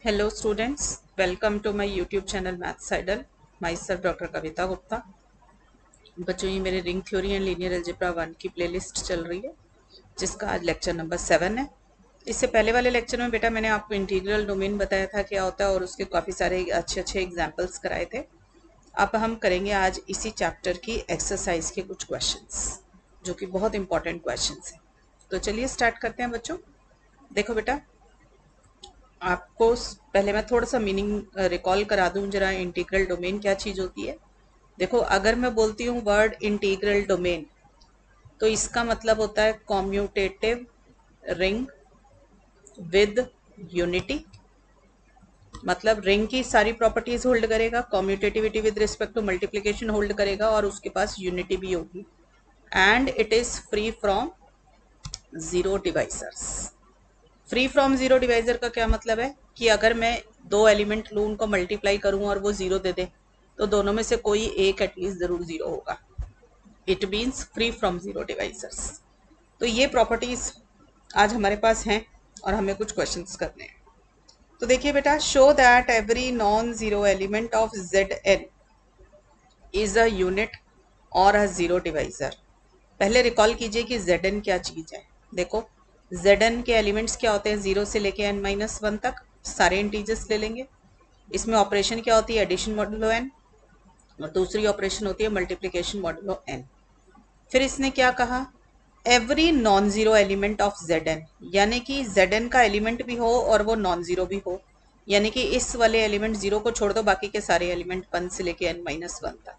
Hello students, welcome to my YouTube channel Maths Idol. Myself Dr. कविता गुप्ता। बच्चों ये मेरे ring theory and linear algebra 1 की playlist चल रही है जिसका आज लेक्चर नंबर 7 है। इससे पहले वाले लेक्चर में बेटा मैंने आपको इंटीग्रल डोमेन बताया था क्या होता है और उसके काफ़ी सारे अच्छे एग्जाम्पल्स कराए थे। अब हम करेंगे आज इसी चैप्टर की एक्सरसाइज के कुछ क्वेश्चंस जो कि बहुत इंपॉर्टेंट क्वेश्चंस हैं। तो चलिए स्टार्ट करते हैं बच्चों। देखो बेटा, आपको पहले मैं थोड़ा सा मीनिंग रिकॉल करा दूं जरा, इंटीग्रल डोमेन क्या चीज होती है। देखो, अगर मैं बोलती हूँ वर्ड इंटीग्रल डोमेन तो इसका मतलब होता है कॉम्यूटेटिव रिंग विद यूनिटी। मतलब रिंग की सारी प्रॉपर्टीज होल्ड करेगा, commutativity with respect to multiplication hold करेगा और उसके पास यूनिटी भी होगी। And it is free from zero divisors. Free from zero divisor का क्या मतलब है कि अगर मैं दो एलिमेंट लूँ, उनको मल्टीप्लाई करूँ और वो जीरो दे दे तो दोनों में से कोई एक एटलीस्ट जरूर जीरो होगा। It means free from zero divisors. तो ये प्रॉपर्टीज आज हमारे पास हैं और हमें कुछ क्वेश्चंस करने हैं। तो देखिए बेटा, show that every non zero element of Z n is a unit और अ जीरो डिवाइजर। पहले रिकॉल कीजिए कि जेड एन क्या चीज है। देखो, जेड एन के एलिमेंट्स क्या होते हैं, जीरो से लेके एन माइनस वन तक सारे इंटीजर्स ले लेंगे। इसमें ऑपरेशन क्या होती है, एडिशन मॉडुलो एन, और दूसरी ऑपरेशन होती है मल्टीप्लिकेशन मॉडुलो एन। फिर इसने क्या कहा, every non zero element of Z n, यानी कि जेड एन का एलिमेंट भी हो और वो नॉन जीरो भी हो, यानी कि इस वाले एलिमेंट जीरो को छोड़ दो, बाकी के सारे एलिमेंट वन से लेके एन माइनस वन तक।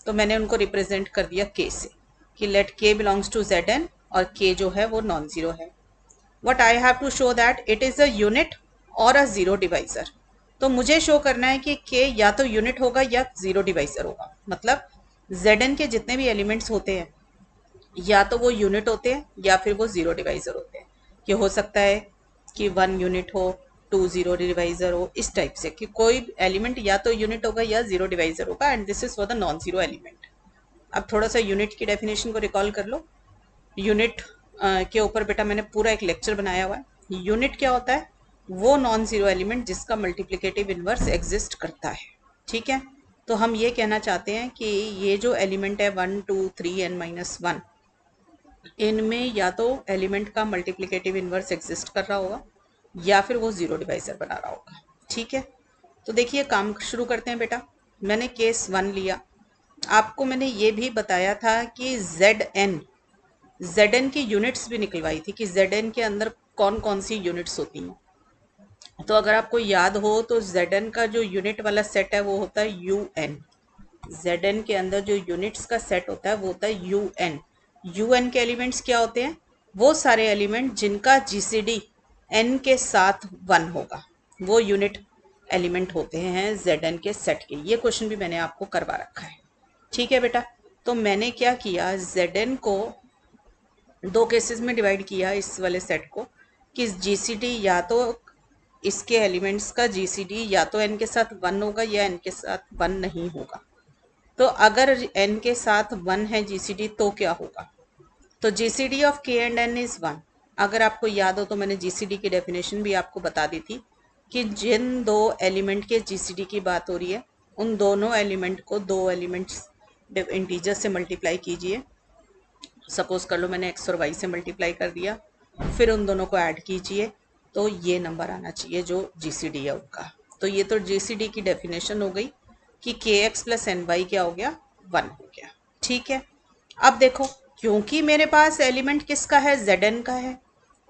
तो मैंने उनको रिप्रेजेंट कर दिया के से कि लेट के बिलोंग्स टू जेड एन और के जो है वो नॉन जीरो है। What I have to show that it is a unit और अ जीरो डिवाइजर। तो मुझे शो करना है कि के या तो यूनिट होगा या जीरो डिवाइजर होगा। मतलब जेड एन के जितने भी एलिमेंट्स होते हैं या तो वो यूनिट होते हैं या फिर वो जीरो डिवाइजर होते हैं। कि हो सकता है कि वन यूनिट हो, टू जीरो डिवाइजर हो, इस टाइप से कि कोई एलिमेंट या तो यूनिट होगा या जीरो डिवाइजर होगा। And this is for the non zero element. अब थोड़ा सा यूनिट की डेफिनेशन को रिकॉल कर लो। यूनिट के ऊपर बेटा मैंने पूरा एक लेक्चर बनाया हुआ है। यूनिट क्या होता है, वो नॉन जीरो एलिमेंट जिसका मल्टीप्लिकेटिव इनवर्स एग्जिस्ट करता है। ठीक है, तो हम ये कहना चाहते हैं कि ये जो एलिमेंट है one two three n minus one, इनमें या तो एलिमेंट का मल्टीप्लिकेटिव इनवर्स एग्जिस्ट कर रहा होगा या फिर वो जीरो डिवाइजर बना रहा होगा। ठीक है, तो देखिए काम शुरू करते हैं बेटा। मैंने केस वन लिया। आपको मैंने ये भी बताया था कि जेड एन की यूनिट्स भी निकलवाई थी कि जेड एन के अंदर कौन कौन सी यूनिट्स होती हैं। तो अगर आपको याद हो तो जेड एन का जो यूनिट वाला सेट है वो होता है यू एन। जेड एन के अंदर जो यूनिट्स का सेट होता है वो होता है यू एन। यू एन के एलिमेंट्स क्या होते हैं, वो सारे एलिमेंट जिनका जीसीडी एन के साथ वन होगा, वो यूनिट एलिमेंट होते हैं जेड एन के सेट के। ये क्वेश्चन भी मैंने आपको करवा रखा है। ठीक है बेटा, तो मैंने क्या किया, जेड एन को दो केसेस में डिवाइड किया इस वाले सेट को कि जीसीडी या तो इसके एलिमेंट्स का जीसीडी या तो एन के साथ वन होगा या एन के साथ वन नहीं होगा। तो अगर एन के साथ वन है जीसीडी तो क्या होगा, तो जीसीडी ऑफ के एंड एन इज वन। अगर आपको याद हो तो मैंने जीसीडी की डेफिनेशन भी आपको बता दी थी कि जिन दो एलिमेंट के जीसीडी की बात हो रही है उन दोनों एलिमेंट को दो एलिमेंट्स इंटीजर से मल्टीप्लाई कीजिए। सपोज कर लो मैंने एक्स और वाई से मल्टीप्लाई कर दिया, फिर उन दोनों को ऐड कीजिए तो ये नंबर आना चाहिए जो जीसीडी है उनका। तो ये तो जीसीडी की डेफिनेशन हो गई कि के एक्स प्लस एन वाई क्या हो गया, वन हो गया। ठीक है, अब देखो क्योंकि मेरे पास एलिमेंट किसका है, जेड एन का है।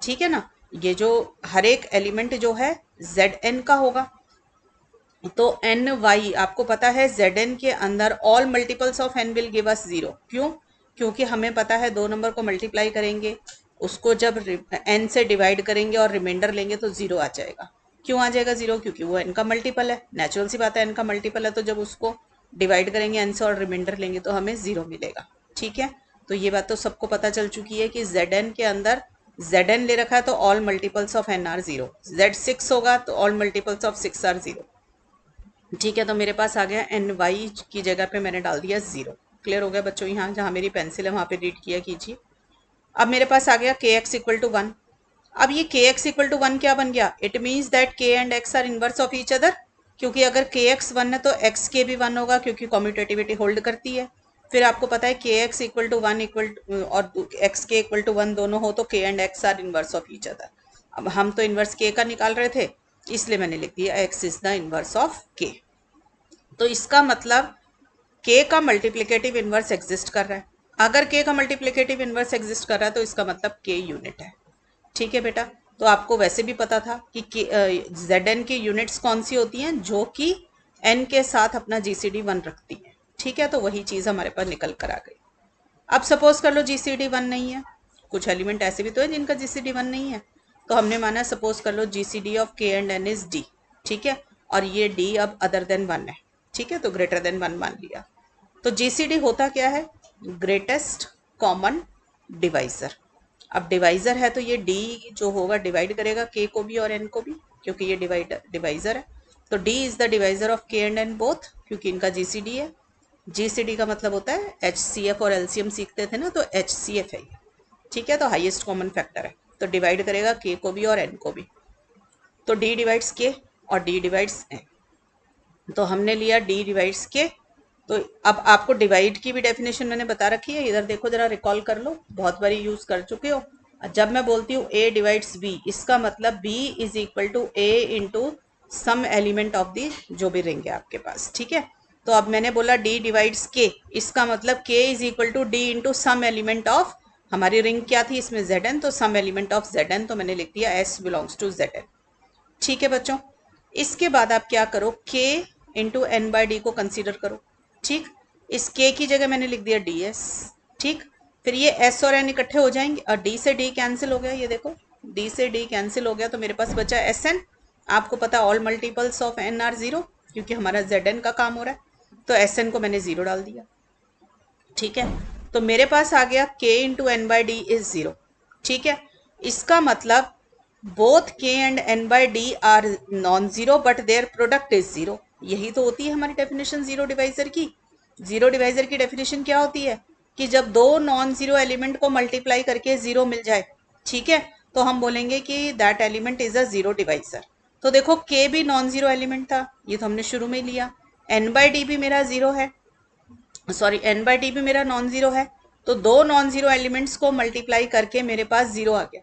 ठीक है ना, ये जो हर एक एलिमेंट जो है जेड एन का होगा। तो एन वाई आपको पता है जेड एन के अंदर all multiples of n will give us zero. क्यों, क्योंकि हमें पता है दो नंबर को मल्टीप्लाई करेंगे, उसको जब एन से डिवाइड करेंगे और रिमाइंडर लेंगे तो जीरो आ जाएगा। क्यों आ जाएगा जीरो, क्योंकि वो एन का मल्टीपल है। नेचुरल सी बात है, एन का मल्टीपल है तो जब उसको डिवाइड करेंगे एन से और रिमाइंडर लेंगे तो हमें जीरो मिलेगा। ठीक है, तो ये बात तो सबको पता चल चुकी है कि जेड एन के अंदर जेड एन ले रखा है तो all multiples of n are zero. Z six होगा तो all multiples of six are zero. ठीक है, तो मेरे पास आ गया एन वाई की जगह पे मैंने डाल दिया जीरो। क्लियर हो गया बच्चों, यहाँ जहाँ मेरी पेंसिल है वहाँ पे रीड किया कीजिए। अब मेरे पास आ गया के एक्स इक्वल टू वन। अब ये के एक्स इक्वल टू वन क्या बन गया, इट मीन्स दैट के and x are inverse of each other, क्योंकि अगर के एक्स वन है तो एक्स के भी वन होगा, क्योंकि कॉम्यूटेटिविटी होल्ड करती है। फिर आपको पता है के x equal to one equal और x k equal to one दोनों हो तो k and x are inverse of each other. अब हम तो इनवर्स के का निकाल रहे थे, इसलिए मैंने लिख दिया x is the inverse of के। तो इसका मतलब के का मल्टीप्लिकेटिव इनवर्स एग्जिस्ट कर रहा है। अगर के का मल्टीप्लिकेटिव इनवर्स एग्जिस्ट कर रहा है तो इसका मतलब के यूनिट है। ठीक है बेटा, तो आपको वैसे भी पता था कि जेड एन की यूनिट्स कौन सी होती हैं, जो कि एन के साथ अपना जीसीडी वन रखती हैं। ठीक है, तो वही चीज़ हमारे पास निकल कर आ गई। अब सपोज कर लो जीसीडी वन नहीं है, कुछ एलिमेंट ऐसे भी तो है जिनका जीसीडी वन नहीं है, तो हमने माना सपोज कर लो जीसीडी ऑफ के एंड एन इज डी। ठीक है, और ये डी अब अदर देन वन है। ठीक है, तो ग्रेटर देन वन मान लिया। तो जीसीडी होता क्या है, ग्रेटेस्ट कॉमन डिवाइजर। अब डिवाइजर है तो ये डी जो होगा डिवाइड करेगा के को भी और एन को भी, क्योंकि ये डिवाइजर है। तो D is the divisor of के एंड एन बोथ, क्योंकि इनका जीसीडी है। जीसीडी का मतलब होता है एचसीएफ, और एलसीएम सीखते थे ना, तो एचसीएफ है ये। ठीक है, तो हाईएस्ट कॉमन फैक्टर है, तो डिवाइड करेगा के को भी और एन को भी। तो डी डिवाइड्स के और डी डिवाइड्स एन, तो हमने लिया डी डिवाइड्स के। तो अब आपको डिवाइड की भी डेफिनेशन मैंने बता रखी है, इधर देखो जरा, रिकॉल कर लो, बहुत बारी यूज कर चुके हो। जब मैं बोलती हूँ ए डिवाइड्स बी, इसका मतलब b is equal to a into some element of the जो भी रिंग है आपके पास। ठीक है, तो अब मैंने बोला डी डिवाइड्स के, इसका मतलब k is equal to d into some element of, हमारी रिंग क्या थी इसमें जेड एन, तो some element of Z n, तो मैंने लिख दिया s belongs to Z n. ठीक है बच्चों, इसके बाद आप क्या करो, k into n by d को कंसिडर करो। ठीक, इस के की जगह मैंने लिख दिया डी एस। ठीक, फिर ये एस और एन इकट्ठे हो जाएंगे और डी से डी कैंसिल हो गया, ये देखो डी से डी कैंसिल हो गया, तो मेरे पास बचा एस एन। आपको पता all multiples of n are zero, क्योंकि हमारा जेड एन का काम हो रहा है, तो एस एन को मैंने जीरो डाल दिया। ठीक है, तो मेरे पास आ गया k into n by d is zero. ठीक है, इसका मतलब both k and n by d are non zero but their product is zero. यही तो होती है हमारी डेफिनेशन जीरो डिवाइजर की। जीरो डिवाइजर की डेफिनेशन क्या होती है कि जब दो नॉन जीरो एलिमेंट को मल्टीप्लाई करके जीरो मिल जाए, ठीक है, तो हम बोलेंगे कि that element is a zero divisor. तो देखो के भी नॉन जीरो एलिमेंट था, ये तो हमने शुरू में लिया। एन बाई डी भी मेरा जीरो है, सॉरी एन बाई डी भी मेरा नॉन जीरो है, तो दो नॉन जीरो एलिमेंट्स को मल्टीप्लाई करके मेरे पास जीरो आ गया।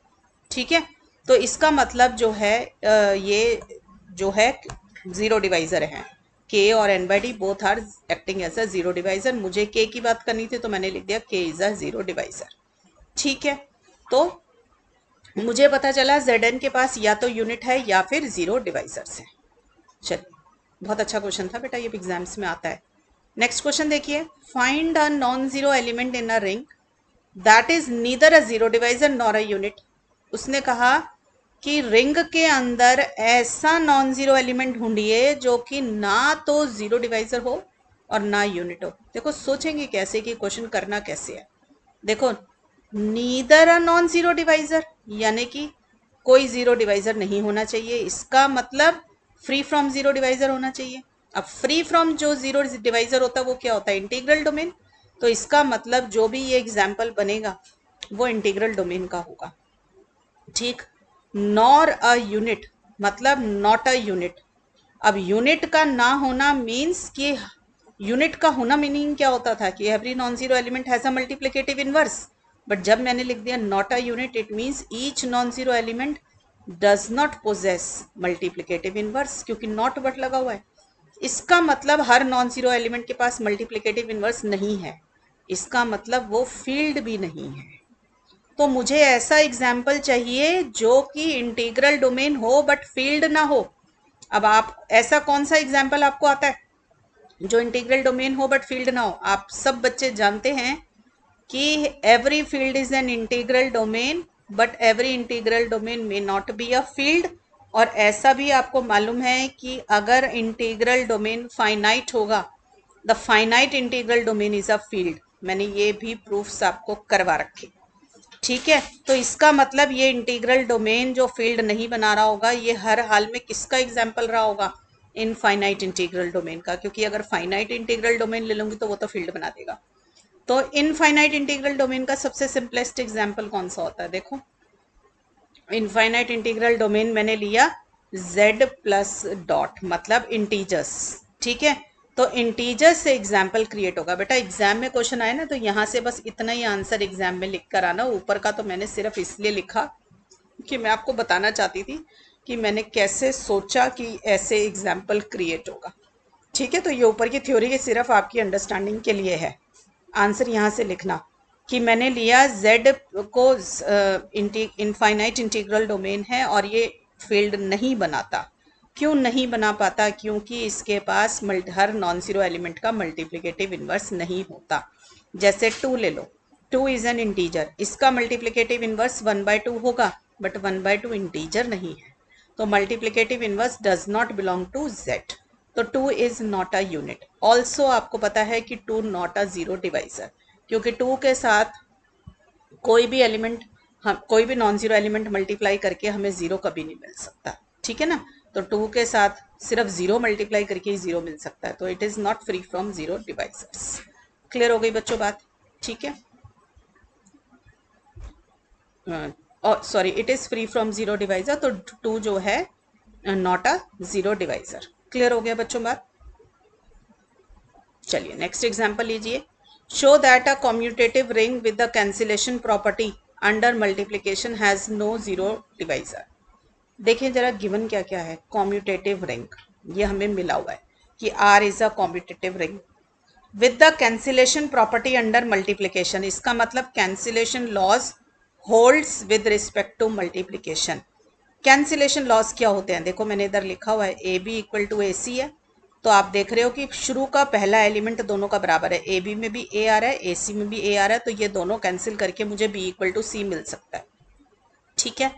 ठीक है, तो इसका मतलब जो है ये जो है जीरो डिवाइजर है, के और n by d both are acting as a zero divisor. मुझे के की बात करनी थी तो मैंने लिख दिया के इज अ जीरो डिवाइजर। ठीक है, तो मुझे पता चला जेड एन के पास या तो यूनिट है या फिर जीरो डिवाइजर्स है। चलिए, बहुत अच्छा क्वेश्चन था बेटा, ये एग्जाम्स में आता है। नेक्स्ट क्वेश्चन देखिए, find a non zero element in a ring that is neither a zero divisor nor a unit. उसने कहा कि रिंग के अंदर ऐसा नॉन जीरो एलिमेंट ढूंढिए जो कि ना तो जीरो डिवाइजर हो और ना यूनिट हो। देखो सोचेंगे कैसे कि क्वेश्चन करना कैसे है। देखो, neither a non zero divisor यानी कि कोई जीरो डिवाइजर नहीं होना चाहिए, इसका मतलब फ्री फ्रॉम जीरो डिवाइजर होना चाहिए। अब फ्री फ्रॉम जो जीरो डिवाइजर होता है वो क्या होता है, इंटीग्रल डोमेन। तो इसका मतलब जो भी ये एग्जाम्पल बनेगा वो इंटीग्रल डोमेन का होगा। ठीक, नॉर अ यूनिट मतलब नॉट अ यूनिट। अब यूनिट का ना होना मीन्स कि यूनिट का होना मीनिंग क्या होता था कि every non zero element has a multiplicative inverse, but जब मैंने लिख दिया not a unit it means each non zero element does not possess multiplicative inverse, क्योंकि नॉट बट लगा हुआ है। इसका मतलब हर नॉन जीरो एलिमेंट के पास मल्टीप्लिकेटिव इनवर्स नहीं है, इसका मतलब वो फील्ड भी नहीं है। तो मुझे ऐसा एग्जाम्पल चाहिए जो कि इंटीग्रल डोमेन हो बट फील्ड ना हो। अब आप ऐसा कौन सा एग्जाम्पल आपको आता है जो इंटीग्रल डोमेन हो बट फील्ड ना हो? आप सब बच्चे जानते हैं कि every field is an integral domain but every integral domain may not be a field. और ऐसा भी आपको मालूम है कि अगर इंटीग्रल डोमेन फाइनाइट होगा, the finite integral domain is a field. मैंने ये भी प्रूफ्स आपको करवा रखे। ठीक है, तो इसका मतलब ये इंटीग्रल डोमेन जो फील्ड नहीं बना रहा होगा, ये हर हाल में किसका एग्जाम्पल रहा होगा, इनफाइनाइट इंटीग्रल डोमेन का, क्योंकि अगर फाइनाइट इंटीग्रल डोमेन ले लूंगी तो वो तो फील्ड बना देगा। तो इनफाइनाइट इंटीग्रल डोमेन का सबसे सिंपलेस्ट एग्जाम्पल कौन सा होता है, देखो इनफाइनाइट इंटीग्रल डोमेन मैंने लिया z प्लस डॉट, मतलब इंटीजर्स। ठीक है, तो इंटीजर्स से एग्जाम्पल क्रिएट होगा। बेटा एग्जाम में क्वेश्चन आए ना तो यहाँ से बस इतना ही आंसर एग्जाम में लिख कर आना। ऊपर का तो मैंने सिर्फ इसलिए लिखा कि मैं आपको बताना चाहती थी कि मैंने कैसे सोचा कि ऐसे एग्जाम्पल क्रिएट होगा। ठीक है, तो ये ऊपर की थ्योरी की सिर्फ आपकी अंडरस्टैंडिंग के लिए है। आंसर यहाँ से लिखना कि मैंने लिया z को इनफाइनाइट इंटीग्रल डोमेन है और ये फील्ड नहीं बनाता। क्यों नहीं बना पाता? क्योंकि इसके पास हर नॉन जीरो एलिमेंट का मल्टीप्लिकेटिव इन्वर्स नहीं होता। जैसे 2 ले लो, 2 इज एन इंटीजर, इसका मल्टीप्लिकेटिव इन्वर्स 1/2 होगा, बट 1/2 इंटीजर नहीं है, तो multiplicative inverse does not belong to z। तो 2 is not a unit. Also आपको पता है कि 2 नॉट अ जीरो डिवाइजर, क्योंकि 2 के साथ कोई भी एलिमेंट, हम कोई भी नॉन जीरो एलिमेंट मल्टीप्लाई करके हमें जीरो कभी नहीं मिल सकता। ठीक है ना, तो 2 के साथ सिर्फ जीरो मल्टीप्लाई करके ही जीरो मिल सकता है, तो it is not free from zero divisors. Clear हो गई बच्चों बात? ठीक है, sorry, it is free from zero divisor, तो 2 जो है not a zero divisor. Clear हो गया बच्चों बात? चलिए नेक्स्ट एग्जांपल लीजिए। Show that a commutative ring with the cancellation property under multiplication has no zero divisor. देखिए जरा गिवन क्या क्या है। कम्यूटेटिव रिंग, ये हमें मिला हुआ है कि R is a commutative ring with the cancellation property under multiplication. इसका मतलब cancellation laws holds with respect to multiplication. Cancellation laws क्या होते हैं? देखो मैंने इधर लिखा हुआ है a B equal to a c है, तो आप देख रहे हो कि शुरू का पहला एलिमेंट दोनों का बराबर है। ए बी में भी ए आ रहा है, ए सी में भी ए आ रहा है, तो ये दोनों कैंसिल करके मुझे बी इक्वल टू सी मिल सकता है। ठीक है,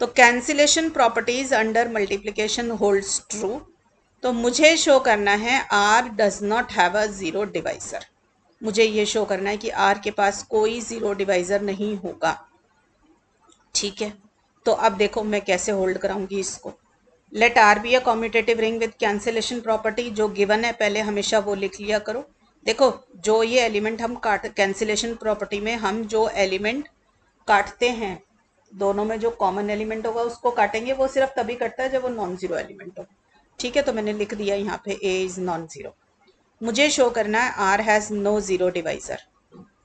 तो cancellation properties under multiplication holds true. तो मुझे शो करना है R does not have a zero divisor. मुझे ये शो करना है कि आर के पास कोई जीरो डिवाइजर नहीं होगा। ठीक है, तो अब देखो मैं कैसे होल्ड कराऊंगी इसको। Let R be a commutative ring with cancellation property. जो गिवन है पहले हमेशा वो लिख लिया करो। देखो जो ये एलिमेंट हम काट, कैंसिलेशन प्रॉपर्टी में हम जो एलिमेंट काटते हैं, दोनों में जो कॉमन एलिमेंट होगा उसको काटेंगे, वो सिर्फ तभी कटता है जब वो नॉन जीरो एलिमेंट हो। ठीक है, तो मैंने लिख दिया यहाँ पे ए इज नॉन जीरो। मुझे शो करना है R has no zero divisor.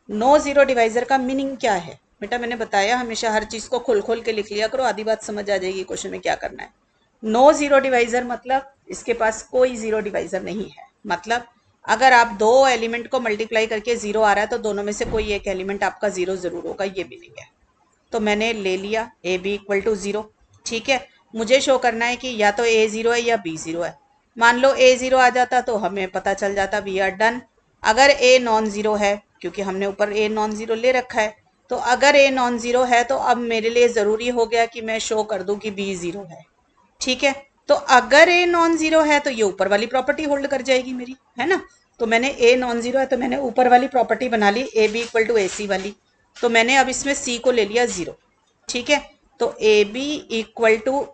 No zero divisor का मीनिंग क्या है? बेटा मैंने बताया हमेशा हर चीज को खोल खोल के लिख लिया करो, आधी बात समझ आ जाएगी क्वेश्चन में क्या करना है। नो जीरो डिवाइजर मतलब इसके पास कोई जीरो डिवाइजर नहीं है। मतलब अगर आप दो एलिमेंट को मल्टीप्लाई करके जीरो आ रहा है तो दोनों में से कोई एक एलिमेंट आपका जीरो जरूर होगा, ये मीनिंग है। तो मैंने ले लिया a B equal to zero. ठीक है, मुझे शो करना है कि या तो ए जीरो है या बी जीरो है। मान लो ए जीरो आ जाता तो हमें पता चल जाता वी आर डन। अगर ए नॉन जीरो है, क्योंकि हमने ऊपर ए नॉन जीरो ले रखा है, तो अगर ए नॉन जीरो है तो अब मेरे लिए जरूरी हो गया कि मैं शो कर दूं कि बी जीरो है। ठीक है, तो अगर ए नॉन जीरो है तो ये ऊपर वाली प्रॉपर्टी होल्ड कर जाएगी मेरी, है ना। तो मैंने ए नॉन जीरो है तो मैंने ऊपर वाली प्रॉपर्टी बना ली A B equal to a सी वाली। तो मैंने अब इसमें सी को ले लिया जीरो। ठीक है, तो A B equal to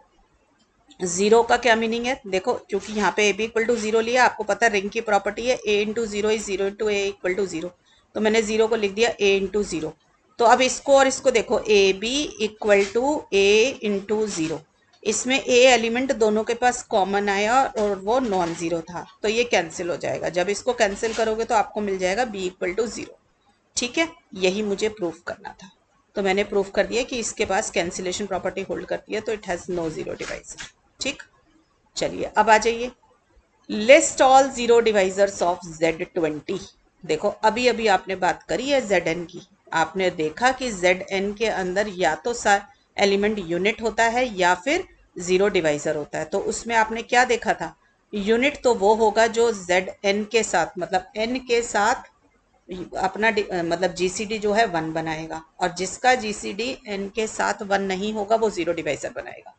zero का क्या मीनिंग है? देखो क्योंकि यहाँ पे A B equal to zero लिया, आपको पता है रिंग की प्रॉपर्टी है A into zero is zero into A equal to zero, तो मैंने जीरो को लिख दिया ए इंटू जीरो। तो अब इसको और इसको देखो, a B equal to a into zero, इसमें ए एलिमेंट दोनों के पास कॉमन आया और वो नॉन जीरो था, तो ये कैंसिल हो जाएगा। जब इसको कैंसिल करोगे तो आपको मिल जाएगा बी इक्वल टू जीरो। ठीक है, यही मुझे प्रूफ करना था, तो मैंने प्रूफ कर दिया कि इसके पास कैंसिलेशन प्रॉपर्टी होल्ड करती है, तो it has no zero divisor. ठीक, चलिए अब आ जाइए। List all zero divisors of Z20। देखो अभी अभी आपने बात करी है Zn की, आपने देखा कि Zn के अंदर या तो एलिमेंट यूनिट होता है या फिर जीरो डिवाइजर होता है। तो उसमें आपने क्या देखा था? यूनिट तो वो होगा जो Zn के साथ, मतलब n के साथ अपना मतलब जीसीडी जो है 1 बनाएगा, और जिसका जीसीडी n के साथ 1 नहीं होगा वो जीरो डिवाइजर बनाएगा।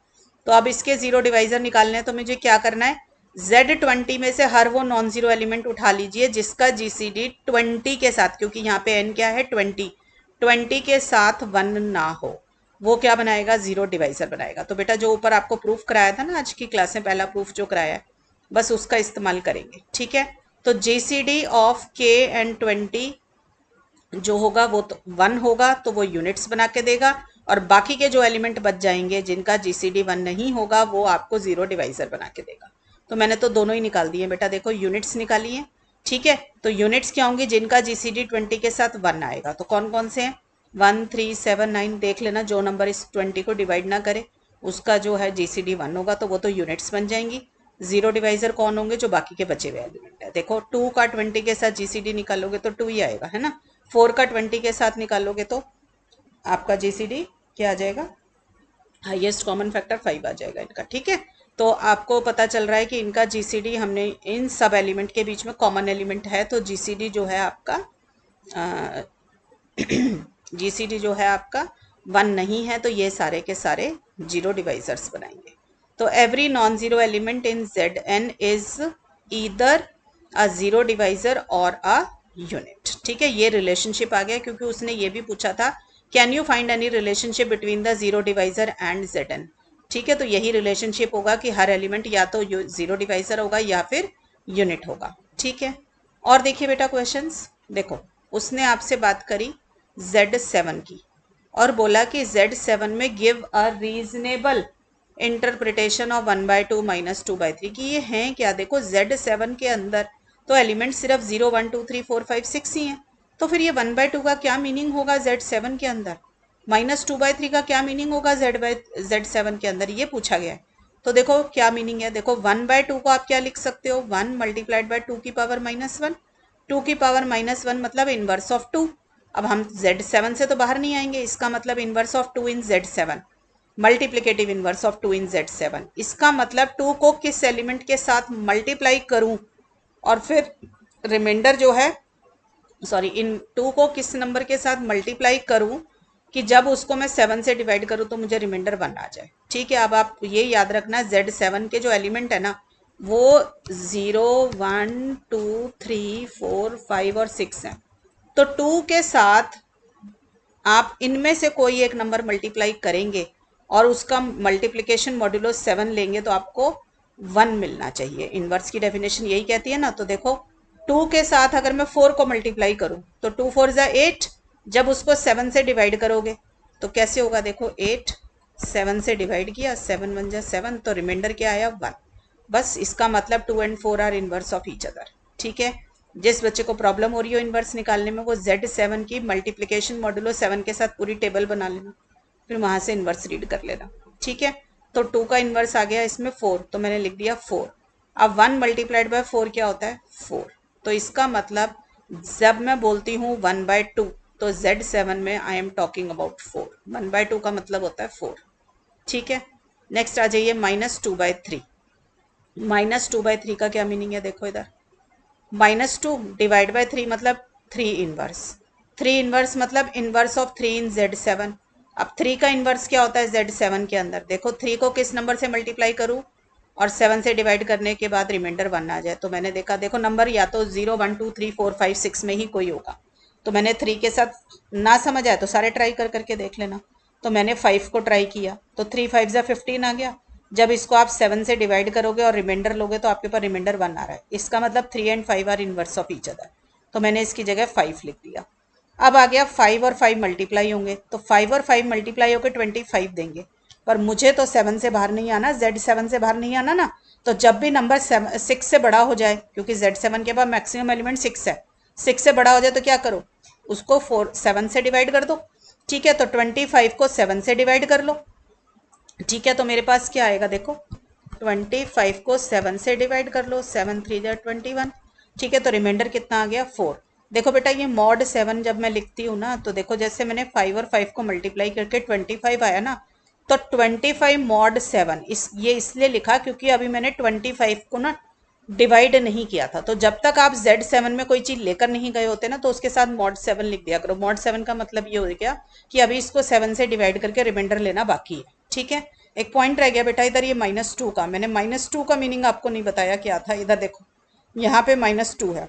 तो अब इसके जीरो डिवाइजर निकालने हैं, तो मुझे क्या करना है? Z20 में से हर वो नॉन जीरो एलिमेंट उठा लीजिए जिसका जीसीडी 20 के साथ, क्योंकि यहाँ पे n क्या है 20 के साथ 1 ना हो, वो क्या बनाएगा? जीरो डिवाइजर बनाएगा। तो बेटा जो ऊपर आपको प्रूफ कराया था ना आज की क्लास में, पहला प्रूफ जो कराया है, बस उसका इस्तेमाल करेंगे। ठीक है, तो जीसीडी ऑफ k एंड 20 जो होगा वो तो 1 होगा, तो वो यूनिट्स बना के देगा, और बाकी के जो एलिमेंट बच जाएंगे जिनका जीसीडी 1 नहीं होगा वो आपको जीरो डिवाइजर बना के देगा। तो मैंने तो दोनों ही निकाल दिए बेटा, देखो यूनिट्स निकाली है। ठीक है, तो यूनिट्स क्या होंगी, जिनका जीसीडी 20 के साथ 1 आएगा। तो कौन कौन से हैं, 1, 3, 7, 9, देख लेना, जो नंबर इस 20 को डिवाइड ना करे उसका जो है जीसीडी 1 होगा, तो वो तो यूनिट्स बन जाएंगी। जीरो डिवाइजर कौन होंगे, जो बाकी के बचे हुए एलिमेंट है। देखो 2 का 20 के साथ जीसीडी निकालोगे तो 2 ही आएगा, है ना। 4 का 20 के साथ निकालोगे तो आपका जीसीडी क्या आ जाएगा, हाईएस्ट कॉमन फैक्टर 5 आ जाएगा इनका। ठीक है, तो आपको पता चल रहा है कि इनका जीसीडी, हमने इन सब एलिमेंट के बीच में कॉमन एलिमेंट है, तो जीसीडी जो है आपका जीसीडी जो है आपका 1 नहीं है, तो ये सारे के सारे जीरो डिवाइजर्स बनाएंगे। तो every non zero element in Zn is either a zero divisor और अ यूनिट। ठीक है, ये रिलेशनशिप आ गया, क्योंकि उसने ये भी पूछा था can you find any relationship between the zero divisor and Zn। ठीक है, तो यही रिलेशनशिप होगा कि हर एलिमेंट या तो जीरो डिवाइजर होगा या फिर यूनिट होगा। ठीक है, और देखिए बेटा क्वेश्चंस, देखो उसने आपसे बात करी Z7 की और बोला कि Z7 में give a reasonable interpretation of 1/2 - 2/3 की ये हैं क्या। देखो Z7 के अंदर तो एलिमेंट सिर्फ 0, 1, 2, 3, 4, 5, 6 ही हैं, तो फिर ये 1/2 का क्या मीनिंग होगा Z7 के अंदर, -2/3 का क्या मीनिंग होगा Z7 के अंदर, ये पूछा गया है। तो देखो क्या मीनिंग है, देखो 1/2 को आप क्या लिख सकते हो, 1 मल्टीप्लाइड बाय 2 की पावर -1, 2 की पावर -1 मतलब इनवर्स ऑफ 2। अब हम Z7 से तो बाहर नहीं आएंगे, इसका मतलब inverse of 2 in Z7, multiplicative inverse of 2 in Z7। इसका मतलब 2 को किस एलिमेंट के साथ मल्टीप्लाई करूं और फिर रिमाइंडर जो है, सॉरी, इन 2 को किस नंबर के साथ मल्टीप्लाई करूं कि जब उसको मैं 7 से डिवाइड करूं तो मुझे रिमाइंडर 1 आ जाए। ठीक है, अब आप ये याद रखना Z7 के जो एलिमेंट है ना वो 0, 1, 2, 3, 4, 5 और 6 हैं। तो 2 के साथ आप इनमें से कोई एक नंबर मल्टीप्लाई करेंगे और उसका मल्टीप्लिकेशन मॉड्यूलो 7 लेंगे तो आपको 1 मिलना चाहिए। इनवर्स की डेफिनेशन यही कहती है ना। तो देखो 2 के साथ अगर मैं 4 को मल्टीप्लाई करूं तो 2 4 ज़ा 8, जब उसको 7 से डिवाइड करोगे तो कैसे होगा, देखो 8 7 से डिवाइड किया, 7 1 ज़ा 7, तो रिमाइंडर क्या आया 1। बस इसका मतलब 2 and 4 are inverse of each other. ठीक है, जिस बच्चे को प्रॉब्लम हो रही हो इनवर्स निकालने में वो Z7 की मल्टीप्लिकेशन मॉड्यूलो 7 के साथ पूरी टेबल बना लेना, फिर वहां से इनवर्स रीड कर लेना। ठीक है, तो 2 का इनवर्स आ गया इसमें 4, तो मैंने लिख दिया 4। अब 1 मल्टीप्लाइड बाय 4 क्या होता है, 4। तो इसका मतलब जब मैं बोलती हूँ 1/2 तो Z7 में आई एम टॉकिंग अबाउट 4। 1/2 का मतलब होता है 4। ठीक है, नेक्स्ट आ जाइए -2/3। -2/3 का क्या मीनिंग है, देखो इधर, -2 डिवाइड बाय 3 मतलब 3 इनवर्स। 3 इनवर्स मतलब इनवर्स ऑफ 3 इन Z7। अब 3 का इनवर्स क्या होता है Z7 के अंदर, देखो 3 को किस नंबर से मल्टीप्लाई करूं और 7 से डिवाइड करने के बाद रिमाइंडर 1 आ जाए। तो मैंने देखा, देखो नंबर या तो 0, 1, 2, 3, 4, 5, 6 में ही कोई होगा। तो मैंने 3 के साथ ना समझ आया तो सारे ट्राई कर करके देख लेना। तो मैंने 5 को ट्राई किया तो 3 5 ज़ा 15 आ गया। जब इसको आप 7 से डिवाइड करोगे और रिमाइंडर लोगे तो आपके पास रिमाइंडर 1 आ रहा है। इसका मतलब 3 and 5 are inverse of each other, तो मैंने इसकी जगह 5 लिख दिया। अब आ गया 5 और 5 मल्टीप्लाई होंगे, तो 5 और 5 मल्टीप्लाई होकर 25 देंगे, पर मुझे तो 7 से बाहर नहीं आना, Z7 से बाहर नहीं आना ना। तो जब भी नंबर 6 से बड़ा हो जाए, क्योंकि Z7 के पास मैक्सिमम एलिमेंट 6 है, 6 से बड़ा हो जाए तो क्या करो, उसको 7 से डिवाइड कर दो। ठीक है, तो 25 को 7 से डिवाइड कर लो। ठीक है, तो मेरे पास क्या आएगा, देखो 25 को 7 से डिवाइड कर लो, 7 3 ज़ा 21। ठीक है, तो रिमाइंडर कितना आ गया 4। देखो बेटा ये mod 7 जब मैं लिखती हूँ ना, तो देखो जैसे मैंने 5 और 5 को मल्टीप्लाई करके 25 आया ना, तो 25 mod 7 ये इसलिए लिखा क्योंकि अभी मैंने 25 को ना डिवाइड नहीं किया था। तो जब तक आप Z7 में कोई चीज़ लेकर नहीं गए होते ना तो उसके साथ mod 7 लिख दिया करो। mod 7 का मतलब ये हो गया कि अभी इसको 7 से डिवाइड करके रिमाइंडर लेना बाकी है। ठीक है, एक पॉइंट रह गया बेटा इधर, ये -2 का, मैंने -2 का मीनिंग आपको नहीं बताया क्या था। इधर देखो यहाँ पे -2 है,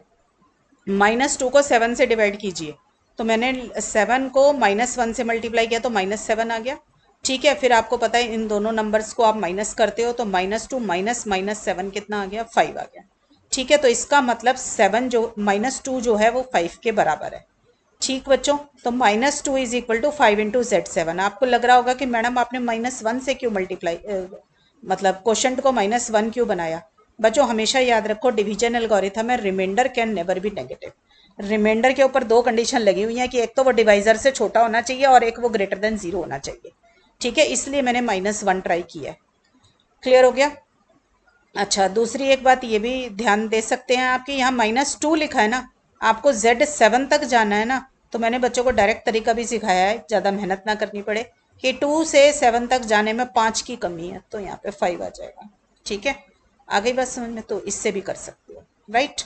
-2 को 7 से डिवाइड कीजिए, तो मैंने 7 को -1 से मल्टीप्लाई किया तो -7 आ गया। ठीक है, फिर आपको पता है इन दोनों नंबर्स को आप माइनस करते हो तो -2 - -7 कितना आ गया, 5 आ गया। ठीक है, तो इसका मतलब 7 जो -2 जो है वो 5 के बराबर है। ठीक बच्चों, तो -2 is equal to 5 into Z7। आपको लग रहा होगा कि मैडम आपने -1 से क्यों मल्टीप्लाई मतलब क्वेश्चन को -1 क्यों बनाया। बच्चों हमेशा याद रखो, डिवीजन एल्गोरिथम में remainder can never be negative. Remainder के ऊपर दो कंडीशन लगी हुई है कि एक तो वो डिवाइजर से छोटा होना चाहिए और एक वो ग्रेटर देन 0 होना चाहिए। ठीक है, इसलिए मैंने -1 ट्राई किया है। क्लियर हो गया। अच्छा, दूसरी एक बात ये भी ध्यान दे सकते हैं आपकी, यहाँ -2 लिखा है ना, आपको Z7 तक जाना है ना, तो मैंने बच्चों को डायरेक्ट तरीका भी सिखाया है, ज़्यादा मेहनत ना करनी पड़े, कि 2 से 7 तक जाने में 5 की कमी है, तो यहाँ पे 5 आ जाएगा। ठीक है, आ गई बात समझ में, तो इससे भी कर सकते हो। राइट,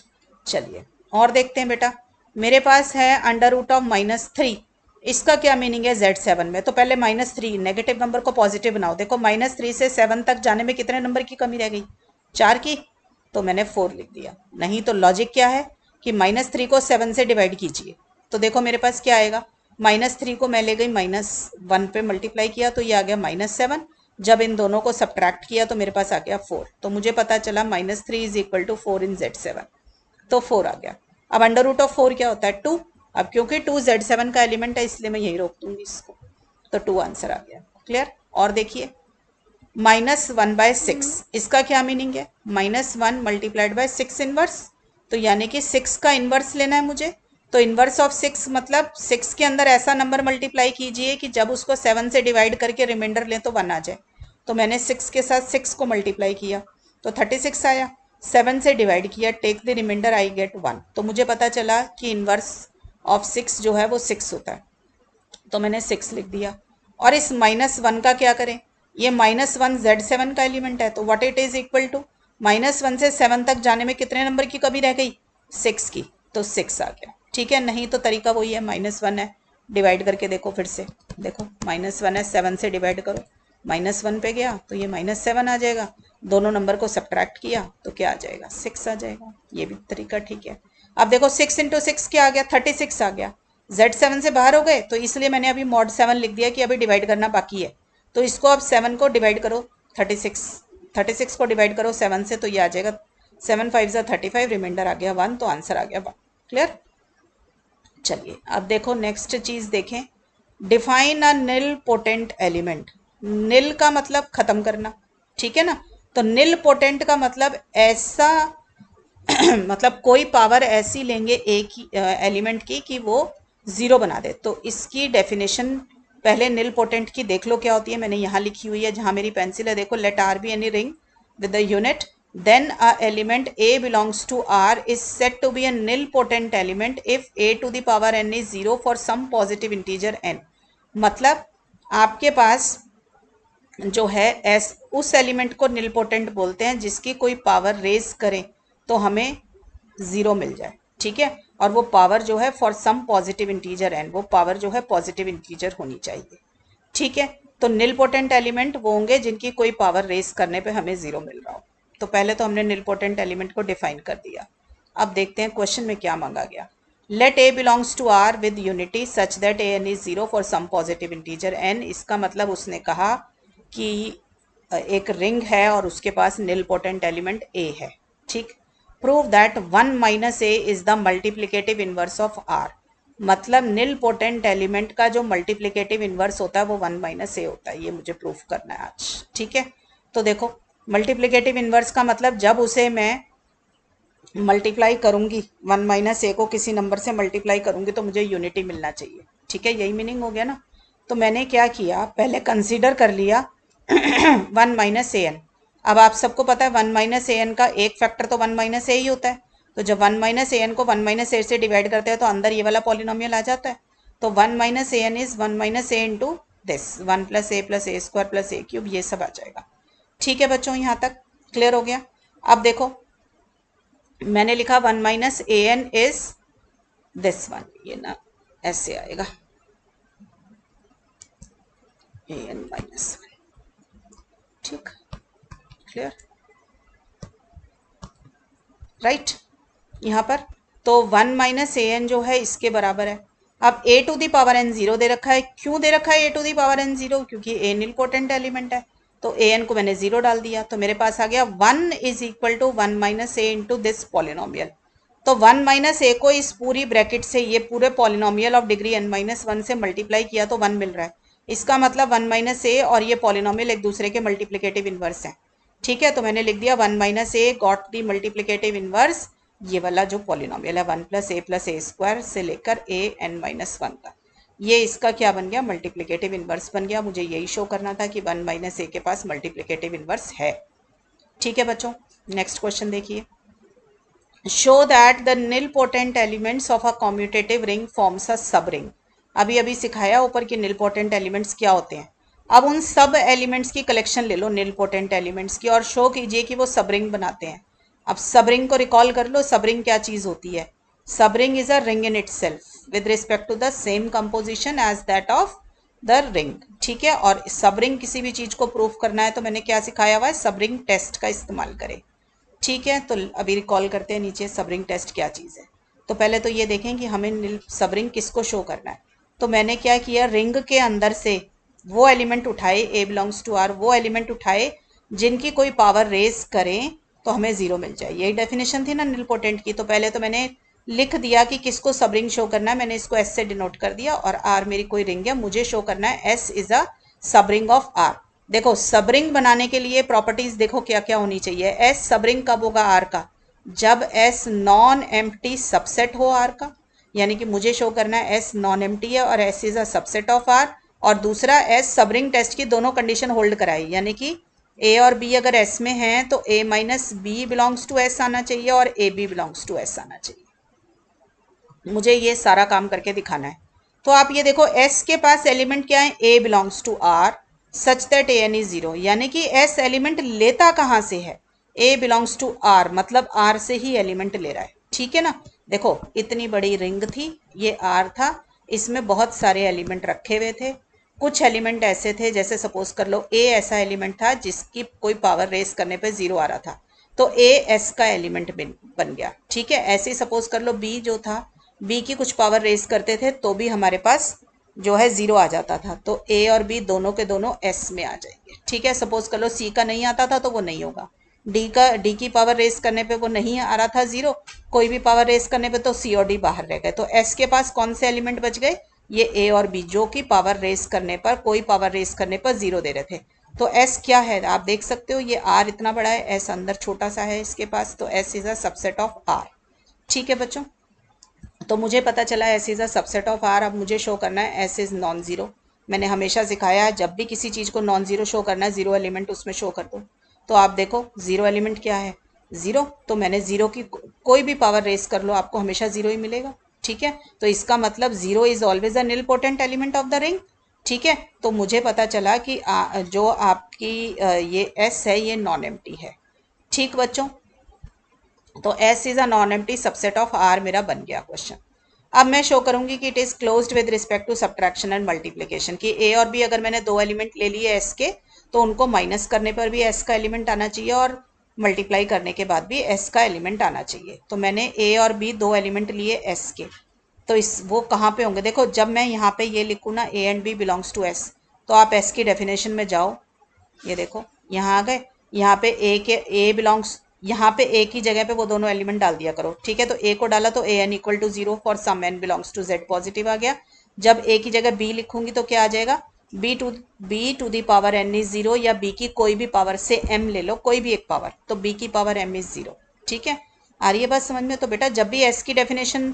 चलिए और देखते हैं बेटा। मेरे पास है √3, इसका क्या मीनिंग है Z7 में। तो पहले -3, नेगेटिव नंबर को पॉजिटिव बनाओ। देखो -3 से 7 तक जाने में कितने नंबर की कमी रह गई, 4 की, तो मैंने 4 लिख दिया। नहीं तो लॉजिक क्या है कि -3 को 7 से डिवाइड कीजिए, तो देखो मेरे पास क्या आएगा। -3 को मैं ले गई -1 पे मल्टीप्लाई किया, तो ये आ गया -7। जब इन दोनों को सब्ट्रैक्ट किया तो मेरे पास आ गया 4। तो मुझे पता चला -3 is equal to 4 in Z7, तो 4 आ गया। अब √4 क्या होता है, 2। अब क्योंकि 2 Z7 का एलिमेंट है, इसलिए मैं यही रोक दूंगी इसको, तो 2 आंसर आ गया। क्लियर। और देखिए -1/6, इसका क्या मीनिंग है, -1 मल्टीप्लाइड बाय 6 इनवर्स, तो यानी कि 6 का इनवर्स लेना है मुझे। तो इनवर्स ऑफ 6 मतलब 6 के अंदर ऐसा नंबर मल्टीप्लाई कीजिए कि जब उसको 7 से डिवाइड करके रिमाइंडर लें तो 1 आ जाए। तो मैंने 6 के साथ 6 को मल्टीप्लाई किया तो 36 आया। 7 से डिवाइड किया, take the remainder, I get 1। तो मुझे पता चला कि इनवर्स ऑफ 6 जो है वो 6 होता है, तो मैंने 6 लिख दिया। और इस -1 का क्या करें, ये -1 Z7 का एलिमेंट है, तो what it is equal to, -1 से 7 तक जाने में कितने नंबर की कमी रह गई, 6 की, तो 6 आ गया। ठीक है, नहीं तो तरीका वही है, -1 है, डिवाइड करके देखो फिर से, देखो -1 है, 7 से डिवाइड करो, -1 पे गया तो ये -7 आ जाएगा, दोनों नंबर को सब्ट्रैक्ट किया तो क्या आ जाएगा, 6 आ जाएगा। ये भी तरीका ठीक है। अब देखो 6 इंटू 6 क्या आ गया, 36 आ गया। Z7 से बाहर हो गए, तो इसलिए मैंने अभी mod 7 लिख दिया कि अभी डिवाइड करना बाकी है। तो इसको अब 7 को डिवाइड करो 36 को डिवाइड करो 7 से, तो ये आ जाएगा 7 5 35, रिमाइंडर आ गया 1, तो आंसर आ गया 1। क्लियर। चलिए अब देखो नेक्स्ट चीज देखें, define a nilpotent element. Nil का मतलब खत्म करना, ठीक है ना। तो निल पोटेंट का मतलब ऐसा मतलब कोई पावर ऐसी लेंगे एक ही एलिमेंट की कि वो 0 बना दे। तो इसकी डेफिनेशन पहले निल पोटेंट की देख लो क्या होती है, मैंने यहाँ लिखी हुई है जहाँ मेरी पेंसिल है, देखो, let R be any ring with the unit, then a element A belongs to R is said to be a nilpotent element if A to the power n is 0 for some positive integer n। मतलब आपके पास जो है उस element को nilpotent बोलते हैं जिसकी कोई पावर रेज करें तो हमें 0 मिल जाए। ठीक है, और वो पावर जो है for some positive integer n, वो पावर जो है पॉजिटिव इंटीजर होनी चाहिए। ठीक है, तो निलपोटेंट एलिमेंट वो होंगे जिनकी कोई पावर रेस करने पे हमें 0 मिल रहा हो। तो पहले तो हमने निलपोटेंट एलिमेंट को डिफाइन कर दिया। अब देखते हैं क्वेश्चन में क्या मांगा गया। Let A belongs to R with unity such that an is 0 for some positive integer n। इसका मतलब उसने कहा कि एक रिंग है और उसके पास निलपोटेंट एलिमेंट A है। ठीक, prove that 1 minus A is the multiplicative inverse of R। मतलब निल पोटेंट एलिमेंट का जो मल्टीप्लिकेटिव इनवर्स होता है वो 1 माइनस ए होता है, ये मुझे प्रूफ करना है आज। ठीक है, तो देखो मल्टीप्लिकेटिव इनवर्स का मतलब जब उसे मैं मल्टीप्लाई करूंगी 1 माइनस ए को किसी नंबर से मल्टीप्लाई करूंगी तो मुझे यूनिटी मिलना चाहिए। ठीक है, यही मीनिंग हो गया ना। तो मैंने क्या किया, पहले कंसीडर कर लिया 1 माइनस ए एन। अब आप सबको पता है 1 माइनस ए एन का एक फैक्टर तो 1 माइनस ए ही होता है। तो जब 1 माइनस ए एन को 1 माइनस ए से डिवाइड करते हैं तो अंदर ये वाला पॉलिनोमियल आ जाता है। तो 1 minus a N is 1 minus a into this 1 plus a square plus a cube, ये सब आ जाएगा। ठीक है बच्चों, यहाँ तक क्लियर हो गया। अब देखो मैंने लिखा 1 minus a N is this one, ये ना ऐसे आएगा ए एन माइनस 1। ठीक, क्लियर, राइट। यहाँ पर तो 1 माइनस ए एन जो है इसके बराबर है। अब ए टू दी पावर एन 0 दे रखा है। क्यों दे रखा है ए टू दी पावर एन 0? क्योंकि ए निलपोटेंट एलिमेंट है। तो ए एन को मैंने 0 डाल दिया, तो मेरे पास आ गया 1 is equal to 1 minus a into this polynomial. तो 1 माइनस ए को इस पूरी ब्रैकेट से, ये पूरे पॉलिनोमियल ऑफ डिग्री n-1 से मल्टीप्लाई किया तो 1 मिल रहा है। इसका मतलब 1 माइनस ए और ये पॉलिनोमियल एक दूसरे के मल्टीप्लिकेटिव इनवर्स हैं। ठीक है, तो मैंने लिख दिया 1 minus A got the multiplicative inverse, ये वाला जो पॉलिनोमियल है 1 + a स्क्वायर से लेकर a(n-1) का, ये इसका क्या बन गया, मल्टीप्लिकेटिव इनवर्स बन गया। मुझे यही शो करना था कि 1 माइनस ए के पास मल्टीप्लिकेटिव इनवर्स है। ठीक है बच्चों, नेक्स्ट क्वेश्चन देखिए। Show that the nilpotent elements of a commutative ring forms a सब रिंग। अभी अभी सिखाया ऊपर कि निलपोटेंट एलिमेंट्स क्या होते हैं। अब उन सब एलिमेंट्स की कलेक्शन ले लो निलपोटेंट एलिमेंट्स की और शो कीजिए कि वो सब रिंग बनाते हैं। अब सब रिंग को रिकॉल कर लो, सब रिंग क्या चीज़ होती है। Subring is a ring in itself with respect to the same composition as that of the ring. ठीक है, और सब रिंग किसी भी चीज़ को प्रूफ करना है तो मैंने क्या सिखाया हुआ है, सब रिंग टेस्ट का इस्तेमाल करें। ठीक है, तो अभी रिकॉल करते हैं नीचे सब रिंग टेस्ट क्या चीज़ है। तो पहले तो ये देखें कि हमें सब रिंग किसको शो करना है। तो मैंने क्या किया, रिंग के अंदर से वो एलिमेंट उठाए, a बिलोंग्स टू r, वो एलिमेंट उठाए जिनकी कोई पावर रेज करें तो हमें 0 मिल जाए। यही डेफिनेशन थी ना निलपोटेंट की। तो पहले तो मैंने लिख दिया कि किसको सब रिंग शो करना है, मैंने इसको s से डिनोट कर दिया और r मेरी कोई रिंग है, मुझे शो करना है s इज अ सब रिंग ऑफ r। देखो सब रिंग बनाने के लिए प्रॉपर्टीज देखो क्या क्या होनी चाहिए। एस सब रिंग कब होगा, आर का, जब एस नॉन एम्प्टी सबसेट हो आर का, यानी कि मुझे शो करना है एस नॉन एम्प्टी है और S is a subset of R. और दूसरा एस सब रिंग टेस्ट की दोनों कंडीशन होल्ड कराई, यानी कि ए और बी अगर एस में हैं तो A minus B belongs to S आना चाहिए और A B belongs to S आना चाहिए। मुझे ये सारा काम करके दिखाना है। तो आप ये देखो एस के पास एलिमेंट क्या है, A belongs to R such that A N is 0, यानी कि एस एलिमेंट लेता कहाँ से है, ए बिलोंग्स टू आर, मतलब आर से ही एलिमेंट ले रहा है। ठीक है ना, देखो इतनी बड़ी रिंग थी, ये आर था, इसमें बहुत सारे एलिमेंट रखे हुए थे। कुछ एलिमेंट ऐसे थे, जैसे सपोज कर लो ए ऐसा एलिमेंट था जिसकी कोई पावर रेस करने पे 0 आ रहा था, तो ए एस का एलिमेंट बन गया। ठीक है, ऐसे ही सपोज कर लो बी जो था, बी की कुछ पावर रेस करते थे तो भी हमारे पास जो है 0 आ जाता था, तो ए और बी दोनों के दोनों एस में आ जाएंगे। ठीक है, सपोज कर लो सी का नहीं आता था तो वो नहीं होगा, डी की पावर रेस करने पे वो नहीं आ रहा था 0, कोई भी पावर रेस करने पे तो सी और डी बाहर रह गए। तो एस के पास कौन से एलिमेंट बच गए, ये ए और बी, जो कि पावर रेस करने पर, कोई पावर रेस करने पर 0 दे रहे थे। तो एस क्या है आप देख सकते हो, ये आर इतना बड़ा है, एस अंदर छोटा सा है इसके पास, तो S is a subset of R. ठीक है बच्चों, तो मुझे पता चला S is a subset of R. अब मुझे शो करना है एस इज़ नॉन ज़ीरो। मैंने हमेशा सिखाया है जब भी किसी चीज़ को नॉन ज़ीरो शो करना है, ज़ीरो एलिमेंट उसमें शो कर दो। तो आप देखो ज़ीरो एलिमेंट क्या है, ज़ीरो, तो मैंने ज़ीरो की कोई भी पावर रेस कर लो आपको हमेशा ज़ीरो ही मिलेगा। ठीक है, तो इसका मतलब zero is always a nilpotent element of the ring. ठीक है, तो मुझे पता चला कि जो आपकी ये एस है ये नॉन एम्प्टी है। ठीक बच्चों, तो S is a non empty subset of R मेरा बन गया क्वेश्चन। अब मैं शो करूंगी कि it is closed with respect to subtraction and multiplication, कि A और B अगर मैंने दो एलिमेंट ले लिए S के, तो उनको माइनस करने पर भी S का एलिमेंट आना चाहिए और मल्टीप्लाई करने के बाद भी S का एलिमेंट आना चाहिए। तो मैंने A और B दो एलिमेंट लिए S के, तो इस वो कहाँ पे होंगे, देखो जब मैं यहाँ पे ये लिखूँ ना A and B belongs to S, तो आप S की डेफिनेशन में जाओ, ये देखो यहाँ आ गए, यहाँ पे ए बिलोंग्स, यहाँ पे ए की जगह पे वो दोनों एलिमेंट डाल दिया करो। ठीक है, तो ए को डाला तो a n equal to 0 for some n belongs to Z positive आ गया। जब ए की जगह बी लिखूंगी तो क्या आ जाएगा, b to the power n is 0, या बी की कोई भी पावर से एम ले लो, कोई भी एक पावर, तो बी की पावर एम इज 0। ठीक है, आ रही है बात समझ में। तो बेटा जब भी एस की डेफिनेशन,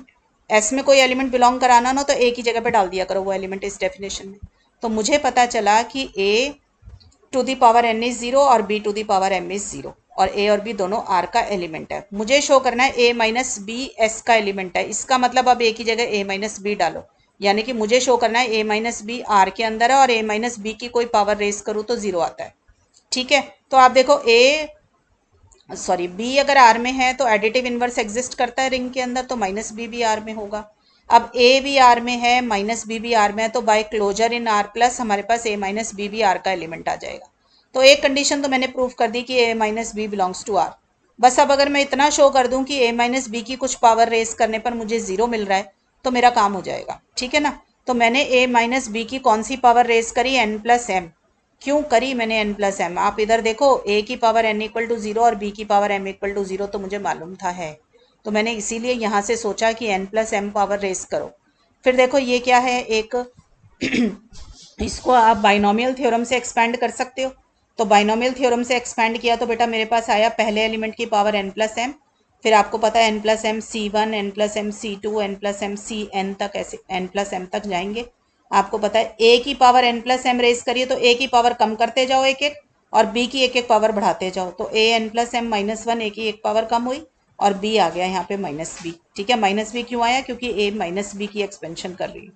एस में कोई एलिमेंट बिलोंग कराना ना, तो ए की जगह पे डाल दिया करो वो एलिमेंट इस डेफिनेशन में। तो मुझे पता चला कि a to the power n is 0 और b to the power m is 0, और ए और बी दोनों आर का एलिमेंट है। मुझे शो करना है ए माइनस बी एस का एलिमेंट है, इसका मतलब अब ए की जगह ए माइनस बी डालो, यानी कि मुझे शो करना है ए माइनस बी आर के अंदर है और ए माइनस बी की कोई पावर रेस करूँ तो 0 आता है। ठीक है, तो आप देखो बी अगर आर में है तो एडिटिव इनवर्स एग्जिस्ट करता है रिंग के अंदर, तो माइनस बी भी आर में होगा। अब ए भी आर में है, माइनस बी भी आर में है, तो by closure in R plus हमारे पास ए माइनस बी भी आर का एलिमेंट आ जाएगा। तो एक कंडीशन तो मैंने प्रूव कर दी कि a minus B belongs to R. बस अब अगर मैं इतना शो कर दूं कि ए माइनस बी की कुछ पावर रेस करने पर मुझे 0 मिल रहा है तो मेरा काम हो जाएगा। ठीक है ना, तो मैंने ए माइनस बी की कौन सी पावर रेस करी, एन प्लस एम। क्यों करी मैंने एन प्लस एम, आप इधर देखो, ए की पावर एन इक्वल टू 0 और बी की पावर एम इक्वल टू 0 तो मुझे मालूम था है, तो मैंने इसीलिए यहाँ से सोचा कि n plus m power raise करो। फिर देखो ये क्या है, एक इसको आप बाइनोमियल थ्योरम से एक्सपैंड कर सकते हो। तो बाइनोमियल थ्योरम से एक्सपैंड किया तो बेटा मेरे पास आया पहले एलिमेंट की पावर n प्लस एम, फिर आपको पता है n plus m C1, n plus m C2, n plus m Cn तक, ऐसे n प्लस एम तक जाएंगे। आपको पता है a की power n plus m raise करिए तो a की पावर कम करते जाओ एक एक, और b की एक एक पावर बढ़ाते जाओ। तो a n plus m minus one, a की एक पावर कम हुई और b आ गया यहाँ पे माइनस बी। ठीक है, माइनस बी क्यों आया, क्योंकि a माइनस बी की एक्सपेंशन कर रही है।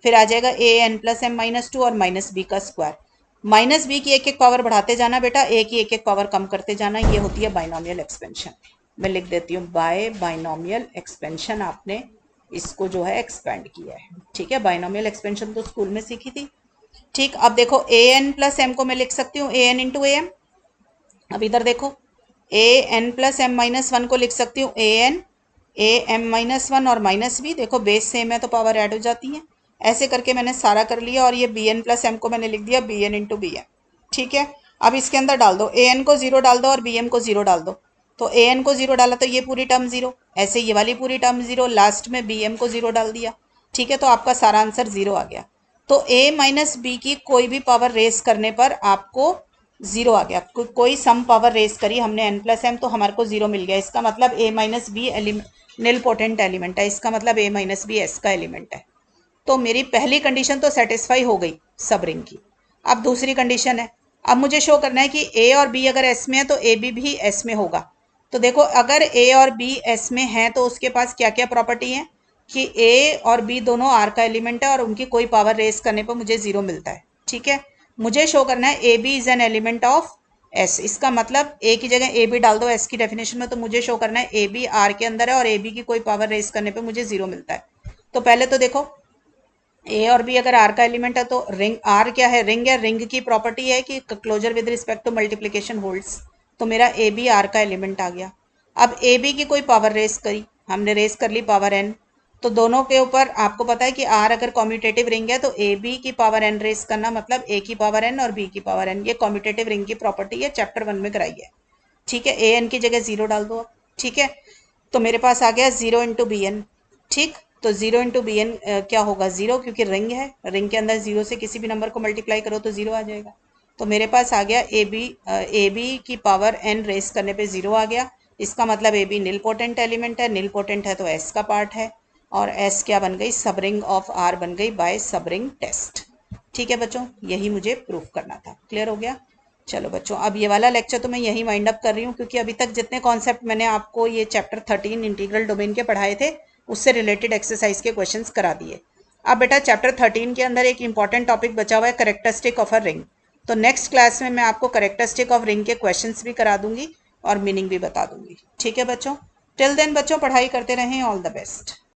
फिर आ जाएगा a n plus m minus two और माइनस बी का स्क्वायर। माइनस बी की एक एक पावर बढ़ाते जाना बेटा, a की एक एक पावर कम करते जाना, ये होती है बाइनोमियल एक्सपेंशन। मैं लिख देती हूँ बाय बाइनोमियल एक्सपेंशन, आपने इसको जो है एक्सपेंड किया है। ठीक है, बाइनोमियल एक्सपेंशन तो स्कूल में सीखी थी। ठीक, अब देखो a n प्लस एम को मैं लिख सकती हूँ a n into a m. अब इधर देखो a n plus m minus one को लिख सकती हूँ a n a m minus one और माइनस बी, देखो बेस सेम है तो पावर ऐड हो जाती है। ऐसे करके मैंने सारा कर लिया और ये बी एन प्लस एम को मैंने लिख दिया b n into b m. ठीक है, अब इसके अंदर डाल दो, ए एन को जीरो डाल दो और बी एम को जीरो डाल दो। तो ए एन को जीरो डाला तो ये पूरी टर्म जीरो, ऐसे ये वाली पूरी टर्म जीरो, लास्ट में बी एम को जीरो डाल दिया। ठीक है, तो आपका सारा आंसर जीरो आ गया। तो a माइनस बी की कोई भी पावर रेस करने पर आपको जीरो आ गया। कोई सम पावर रेस करी हमने n प्लस एम तो हमारे को जीरो मिल गया। इसका मतलब a minus b nilpotent element है, इसका मतलब a माइनस बी एस का एलिमेंट है। तो मेरी पहली कंडीशन तो सेटिस्फाई हो गई सब रिंग की। अब दूसरी कंडीशन है, अब मुझे शो करना है कि a और b अगर s में है तो a b भी s में होगा। तो देखो अगर a और b s में है तो उसके पास क्या क्या प्रॉपर्टी है कि a और b दोनों r का एलिमेंट है और उनकी कोई पावर रेस करने पर मुझे जीरो मिलता है। ठीक है, मुझे शो करना है a b is an element of s, इसका मतलब a की जगह ए बी डाल दो s की डेफिनेशन में, तो मुझे शो करना है ए बी r के अंदर है और ए बी की कोई पावर रेस करने पे मुझे जीरो मिलता है। तो पहले तो देखो ए और बी अगर आर का एलिमेंट है तो रिंग आर क्या है, रिंग है, रिंग की प्रॉपर्टी है कि closure with respect to multiplication holds. तो मेरा ए बी आर का एलिमेंट आ गया। अब ए बी की कोई पावर रेस करी, हमने रेस कर ली पावर एन, तो दोनों के ऊपर आपको पता है कि आर अगर कॉम्यूटेटिव रिंग है तो ए बी की पावर एन रेस करना मतलब ए की पावर एन और बी की पावर एन, ये कॉम्यूटेटिव रिंग की प्रॉपर्टी है, चैप्टर 1 में कराई है। ठीक है, ए एन की जगह जीरो डाल दो। ठीक है, तो मेरे पास आ गया जीरो इंटू बी एन। ठीक, तो जीरो इंटू बी एन क्या होगा, जीरो, क्योंकि रिंग है, रिंग के अंदर जीरो से किसी भी नंबर को मल्टीप्लाई करो तो जीरो आ जाएगा। तो मेरे पास आ गया ए बी की पावर एन रेस करने पे जीरो आ गया। इसका मतलब a b nilpotent element है, निल पोटेंट है तो एस का पार्ट है, और एस क्या बन गई, सब रिंग ऑफ आर बन गई बाय सब रिंग टेस्ट। ठीक है बच्चों, यही मुझे प्रूफ करना था। क्लियर हो गया? चलो बच्चों, अब ये वाला लेक्चर तो मैं यही वाइंड अप कर रही हूँ, क्योंकि अभी तक जितने कॉन्सेप्ट मैंने आपको ये चैप्टर 13 इंटीग्रल डोमेन के पढ़ाए थे उससे रिलेटेड एक्सरसाइज के क्वेश्चंस करा दिए। अब बेटा चैप्टर 13 के अंदर एक इंपॉर्टेंट टॉपिक बचा हुआ है, करेक्टरिस्टिक ऑफ अ रिंग। तो नेक्स्ट क्लास में मैं आपको करेक्टरिस्टिक ऑफ रिंग के क्वेश्चंस भी करा दूंगी और मीनिंग भी बता दूंगी। ठीक है बच्चों, टिल देन बच्चों पढ़ाई करते रहें। All the best.